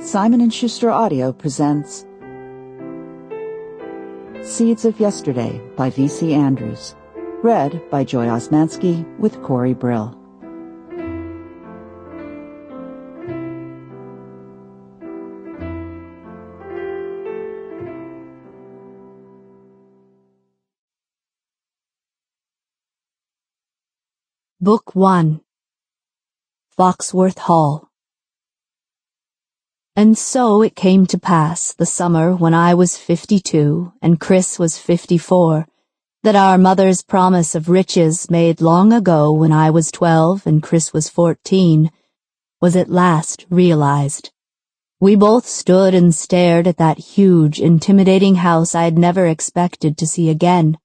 Simon & Schuster Audio presents Seeds of Yesterday by V.C. Andrews. Read by Joy Osmanski with Corey Brill. Book 1. Foxworth Hall. And so it came to pass, the summer when I was 52 and Chris was 54, that our mother's promise of riches made long ago when I was 12 and Chris was 14, was at last realized. We both stood and stared at that huge, intimidating house I'd never expected to see again.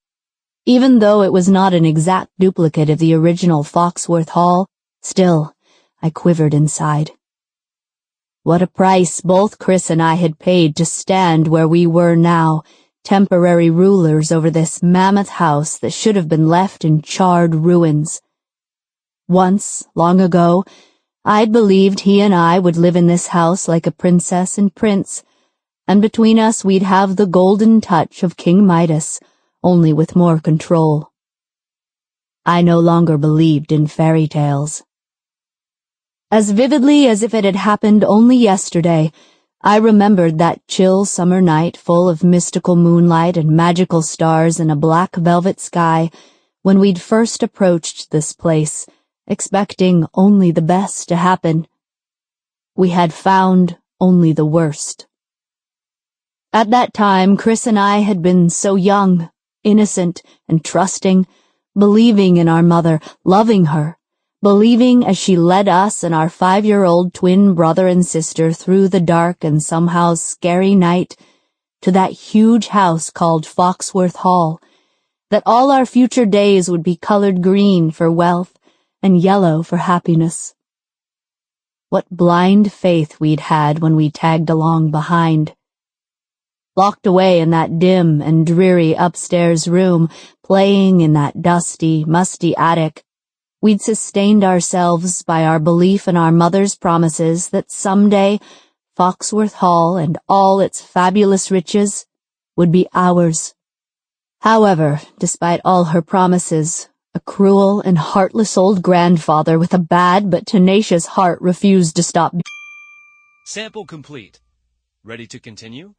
Even though it was not an exact duplicate of the original Foxworth Hall, still, I quivered inside. What a price both Chris and I had paid to stand where we were now, temporary rulers over this mammoth house that should have been left in charred ruins. Once, long ago, I'd believed he and I would live in this house like a princess and prince, and between us we'd have the golden touch of King Midas, only with more control. I no longer believed in fairy tales. As vividly as if it had happened only yesterday, I remembered that chill summer night full of mystical moonlight and magical stars in a black velvet sky when we'd first approached this place, expecting only the best to happen. We had found only the worst. At that time, Chris and I had been so young, innocent, and trusting, believing in our mother, loving her, believing as she led us and our 5-year-old twin brother and sister through the dark and somehow scary night to that huge house called Foxworth Hall, that all our future days would be colored green for wealth and yellow for happiness. What blind faith we'd had when we tagged along behind. Locked away in that dim and dreary upstairs room, playing in that dusty, musty attic, we'd sustained ourselves by our belief in our mother's promises that someday Foxworth Hall and all its fabulous riches would be ours. However, despite all her promises, a cruel and heartless old grandfather with a bad but tenacious heart refused to stop. Sample complete. Ready to continue?